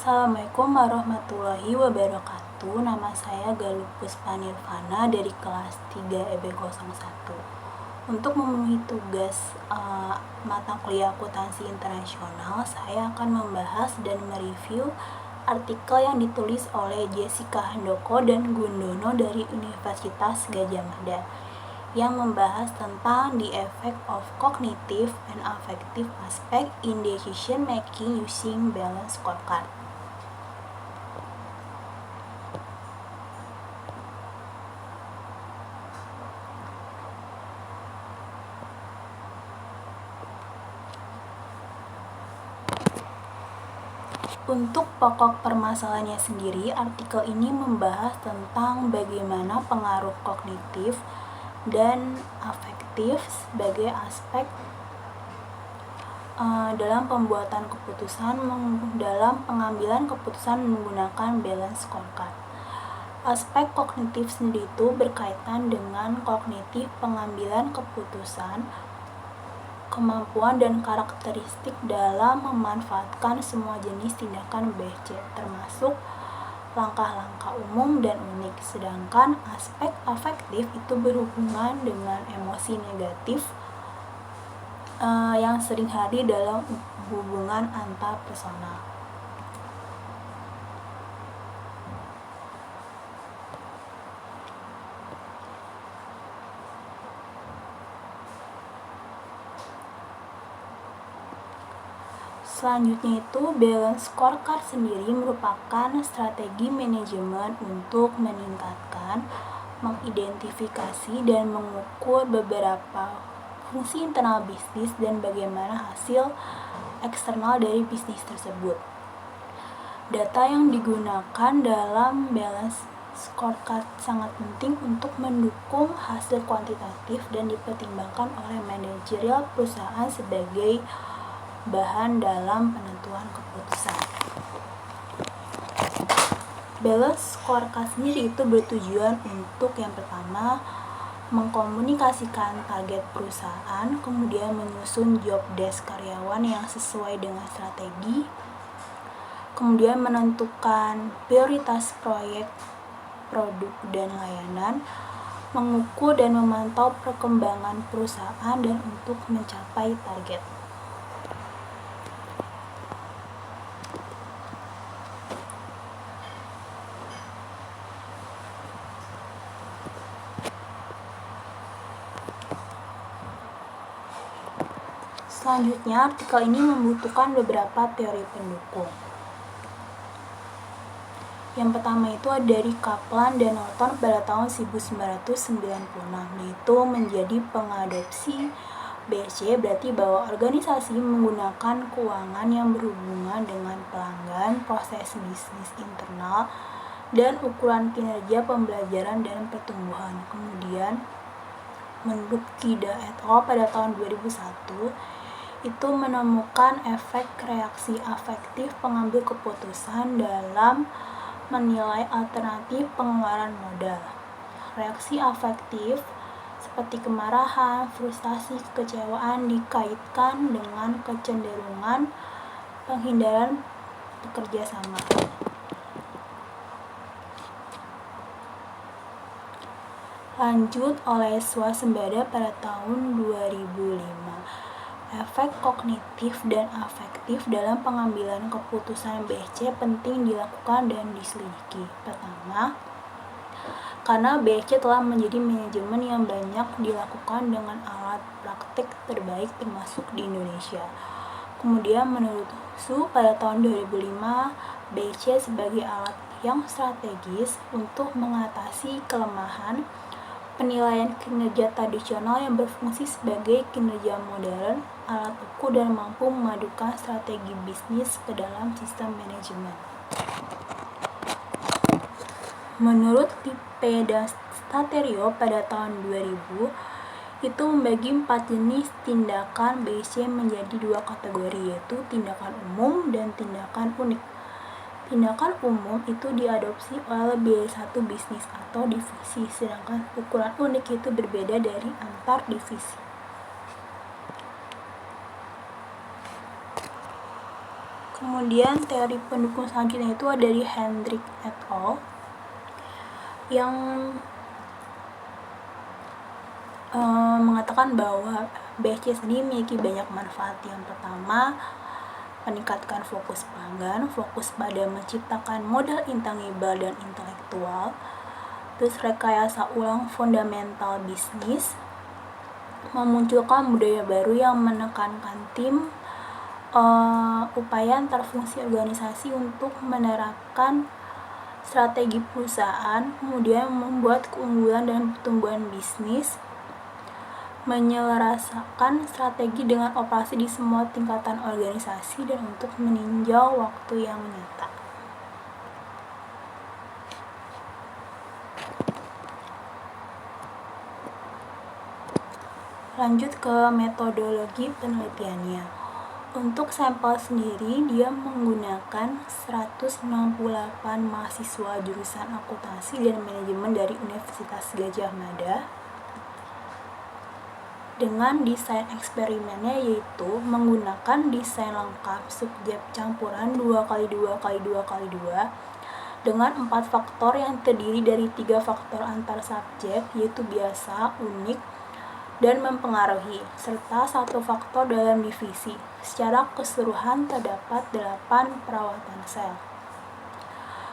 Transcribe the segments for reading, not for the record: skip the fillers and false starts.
Assalamualaikum warahmatullahi wabarakatuh. Nama saya Galuh Puspanirvana dari kelas 3 EB01. Untuk memenuhi tugas mata kuliah akuntansi internasional, saya akan membahas dan mereview artikel yang ditulis oleh Jessica Handoko dan Gundono dari Universitas Gadjah Mada yang membahas tentang the effect of cognitive and affective aspect in decision making using balanced scorecard. Untuk pokok permasalahannya sendiri, artikel ini membahas tentang bagaimana pengaruh kognitif dan afektif sebagai aspek dalam pembuatan keputusan dalam pengambilan keputusan menggunakan balance scorecard. Aspek kognitif sendiri itu berkaitan dengan kognitif pengambilan keputusan, kemampuan dan karakteristik dalam memanfaatkan semua jenis tindakan BC, termasuk langkah-langkah umum dan unik. Sedangkan aspek afektif itu berhubungan dengan emosi negatif yang sering hadir dalam hubungan antar personal. Selanjutnya itu, balance scorecard sendiri merupakan strategi manajemen untuk meningkatkan, mengidentifikasi, dan mengukur beberapa fungsi internal bisnis dan bagaimana hasil eksternal dari bisnis tersebut. Data yang digunakan dalam balance scorecard sangat penting untuk mendukung hasil kuantitatif dan dipertimbangkan oleh manajerial perusahaan sebagai bahan dalam penentuan keputusan. Balance scorecard sendiri itu bertujuan untuk yang pertama mengkomunikasikan target perusahaan, kemudian menyusun job desk karyawan yang sesuai dengan strategi, kemudian menentukan prioritas proyek, produk, dan layanan, mengukur dan memantau perkembangan perusahaan dan untuk mencapai target. Selanjutnya, artikel ini membutuhkan beberapa teori pendukung. Yang pertama itu ada dari Kaplan dan Norton pada tahun 1996, yaitu menjadi pengadopsi BC, berarti bahwa organisasi menggunakan keuangan yang berhubungan dengan pelanggan, proses bisnis internal, dan ukuran kinerja pembelajaran dan pertumbuhan. Kemudian, menurut Kida et al. Pada tahun 2001, itu menemukan efek reaksi afektif pengambil keputusan dalam menilai alternatif pengeluaran modal. Reaksi afektif seperti kemarahan, frustasi, kekecewaan dikaitkan dengan kecenderungan penghindaran bekerja sama. Lanjut oleh Swasembada pada tahun 2005. Efek kognitif dan afektif dalam pengambilan keputusan BC penting dilakukan dan diselidiki. Pertama, karena BC telah menjadi manajemen yang banyak dilakukan dengan alat praktik terbaik termasuk di Indonesia. Kemudian menurut Su pada tahun 2005, BC sebagai alat yang strategis untuk mengatasi kelemahan penilaian kinerja tradisional yang berfungsi sebagai kinerja modern, alat ukur dan mampu memadukan strategi bisnis ke dalam sistem manajemen. Menurut Tipe dan Staterio pada tahun 2000, itu membagi 4 jenis tindakan BC menjadi 2 kategori, yaitu tindakan umum dan tindakan unik. Tindakan umum itu diadopsi oleh lebih dari satu bisnis atau divisi, sedangkan ukuran unik itu berbeda dari antar divisi. Kemudian teori pendukung selanjutnya itu ada dari Hendrik et al. Yang mengatakan bahwa BSC sendiri memiliki banyak manfaat. Yang pertama, meningkatkan fokus pelanggan, fokus pada menciptakan modal intangible dan intelektual, terus rekayasa ulang fundamental bisnis, memunculkan budaya baru yang menekankan tim, upaya antar fungsi organisasi untuk menerapkan strategi perusahaan, kemudian membuat keunggulan dan pertumbuhan bisnis, menyelarasakan strategi dengan operasi di semua tingkatan organisasi, dan untuk meninjau waktu yang nyata. Lanjut ke metodologi penelitiannya. Untuk sampel sendiri, dia menggunakan 168 mahasiswa jurusan akuntansi dan manajemen dari Universitas Gadjah Mada. Dengan desain eksperimennya yaitu menggunakan desain lengkap subjek campuran 2x2x2x2 dengan 4 faktor yang terdiri dari 3 faktor antar subjek yaitu biasa, unik, dan mempengaruhi, serta 1 faktor dalam divisi. Secara keseluruhan terdapat 8 perawatan sel.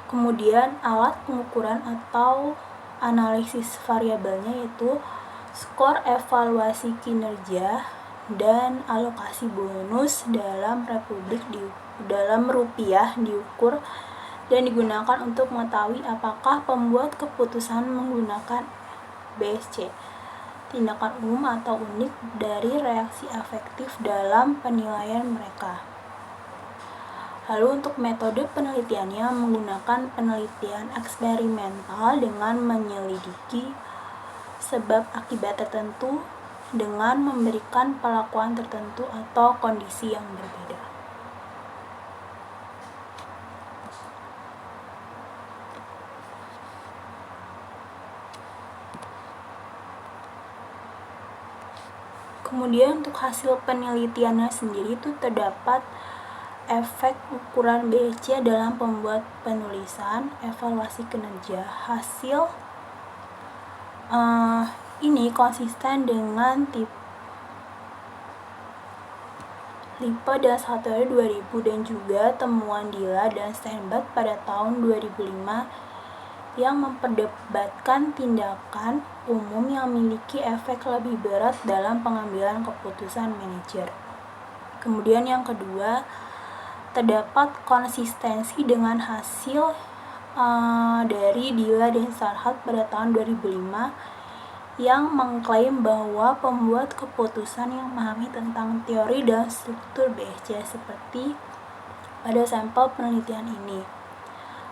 Kemudian alat pengukuran atau analisis variabelnya yaitu skor evaluasi kinerja dan alokasi bonus dalam rupiah diukur dan digunakan untuk mengetahui apakah pembuat keputusan menggunakan BSC, tindakan umum atau unik dari reaksi afektif dalam penilaian mereka. Lalu untuk metode penelitiannya menggunakan penelitian eksperimental dengan menyelidiki sebab akibat tertentu dengan memberikan perlakuan tertentu atau kondisi yang berbeda. Kemudian untuk hasil penelitiannya sendiri itu terdapat efek ukuran BSC dalam pembuat penulisan, evaluasi kinerja. Hasil ini konsisten dengan tipe dan Satori 2000 dan juga temuan Dilla dan Steinbach pada tahun 2005 yang memperdebatkan tindakan umum yang memiliki efek lebih berat dalam pengambilan keputusan manajer. Kemudian yang kedua, terdapat konsistensi dengan hasil dari Dilla dan Steinbach pada tahun 2005 yang mengklaim bahwa pembuat keputusan yang memahami tentang teori dan struktur BSC seperti pada sampel penelitian ini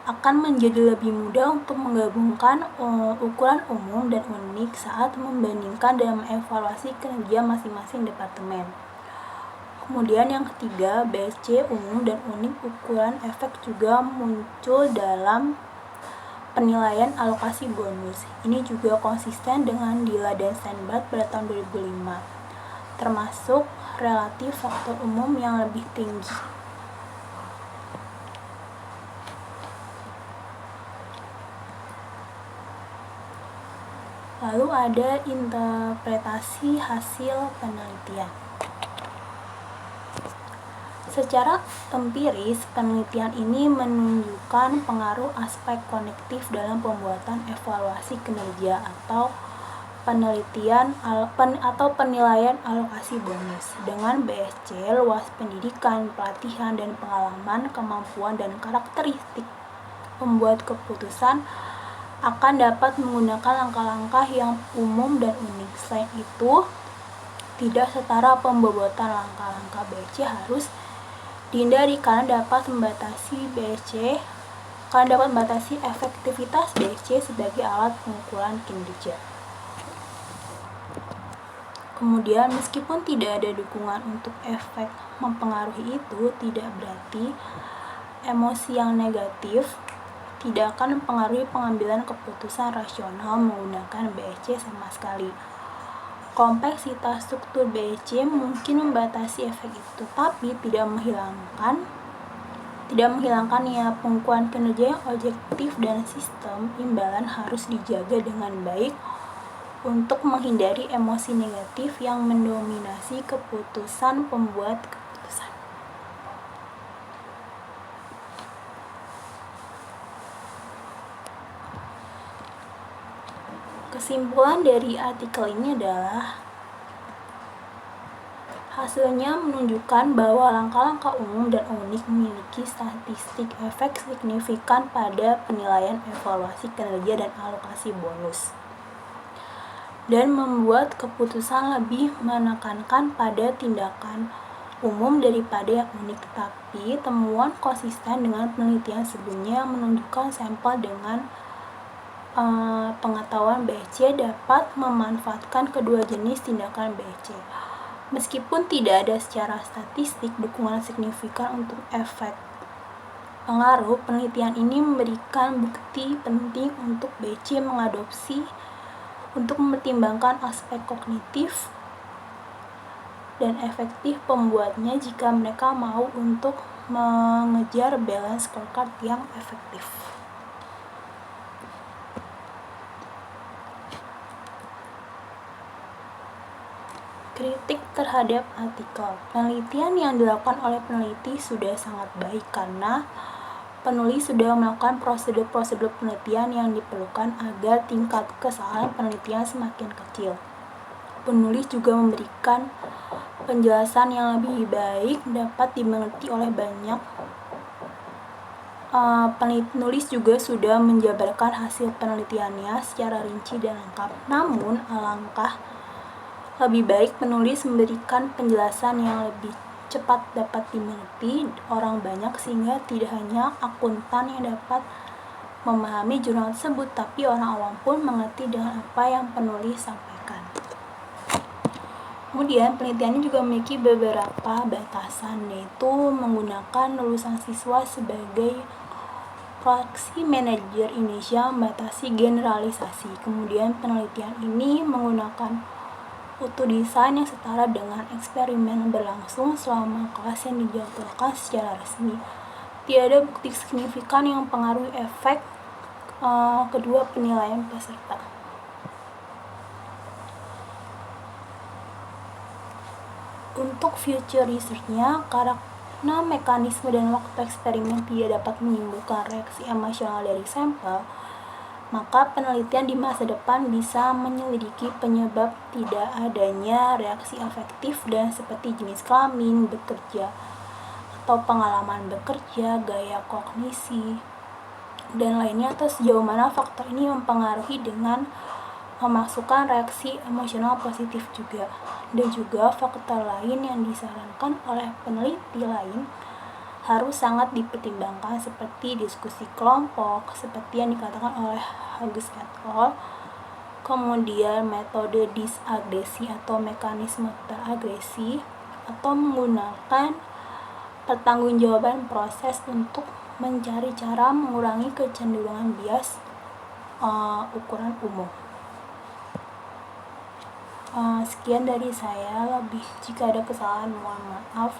akan menjadi lebih mudah untuk menggabungkan ukuran umum dan unik saat membandingkan dan mengevaluasi kinerja masing-masing departemen. Kemudian yang ketiga, BSC umum dan unik ukuran efek juga muncul dalam penilaian alokasi bonus. Ini juga konsisten dengan Dilla dan Steinbach pada tahun 2005, termasuk relatif faktor umum yang lebih tinggi. Lalu ada interpretasi hasil penelitian. Secara empiris, penelitian ini menunjukkan pengaruh aspek kognitif dalam pembuatan evaluasi kinerja atau penelitian atau penilaian alokasi bonus. Dengan BSC, luas pendidikan, pelatihan, dan pengalaman, kemampuan, dan karakteristik pembuat keputusan akan dapat menggunakan langkah-langkah yang umum dan unik. Selain itu, tidak setara pembobotan langkah-langkah BSC harus dihindari karena dapat membatasi efektivitas BSC sebagai alat pengukuran kinerja. Kemudian, meskipun tidak ada dukungan untuk efek mempengaruhi itu, tidak berarti emosi yang negatif tidak akan mempengaruhi pengambilan keputusan rasional menggunakan BSC sama sekali. Kompleksitas struktur BSC mungkin membatasi efek itu, tapi tidak menghilangkan tidak menghilangkannya. Pengukuran kinerja yang objektif dan sistem imbalan harus dijaga dengan baik untuk menghindari emosi negatif yang mendominasi keputusan pembuat keputusan. Kesimpulan dari artikel ini adalah hasilnya menunjukkan bahwa langkah-langkah umum dan unik memiliki statistik efek signifikan pada penilaian evaluasi kinerja dan alokasi bonus, dan membuat keputusan lebih menekankan pada tindakan umum daripada yang unik. Tetapi temuan konsisten dengan penelitian sebelumnya menunjukkan sampel dengan pengetahuan BSC dapat memanfaatkan kedua jenis tindakan BSC. Meskipun tidak ada secara statistik dukungan signifikan untuk efek pengaruh, penelitian ini memberikan bukti penting untuk BSC mengadopsi untuk mempertimbangkan aspek kognitif dan efektif pembuatnya jika mereka mau untuk mengejar balance scorecard yang efektif. Kritik terhadap artikel. Penelitian yang dilakukan oleh peneliti sudah sangat baik karena penulis sudah melakukan prosedur-prosedur penelitian yang diperlukan agar tingkat kesalahan penelitian semakin kecil. Penulis juga memberikan penjelasan yang lebih baik dapat dimengerti oleh banyak. Penulis juga sudah menjabarkan hasil penelitiannya secara rinci dan lengkap. Namun, alangkah lebih baik penulis memberikan penjelasan yang lebih cepat dapat dimengerti orang banyak sehingga tidak hanya akuntan yang dapat memahami jurnal tersebut, tapi orang awam pun mengerti dengan apa yang penulis sampaikan. Kemudian penelitiannya juga memiliki beberapa batasan, yaitu menggunakan lulusan siswa sebagai proxy manajer Indonesia membatasi generalisasi. Kemudian penelitian ini menggunakan utuh desain yang setara dengan eksperimen berlangsung selama kelas yang dijadwalkan secara resmi. Tidak ada bukti signifikan yang mempengaruhi efek kedua penilaian peserta. Untuk future research-nya, karena mekanisme dan waktu eksperimen tidak dapat menimbulkan reaksi emosional dari sampel, maka penelitian di masa depan bisa menyelidiki penyebab tidak adanya reaksi afektif dan seperti jenis kelamin, bekerja, atau pengalaman bekerja, gaya kognisi, dan lainnya, atau sejauh mana faktor ini mempengaruhi dengan memasukkan reaksi emosional positif juga. Dan juga faktor lain yang disarankan oleh peneliti lain harus sangat dipertimbangkan seperti diskusi kelompok seperti yang dikatakan oleh Hughes et al. Kemudian metode disagresi atau mekanisme teragresi, atau menggunakan pertanggungjawaban proses untuk mencari cara mengurangi kecenderungan bias ukuran umum. Sekian dari saya, jika ada kesalahan mohon maaf.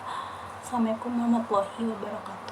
Assalamualaikum warahmatullahi wabarakatuh.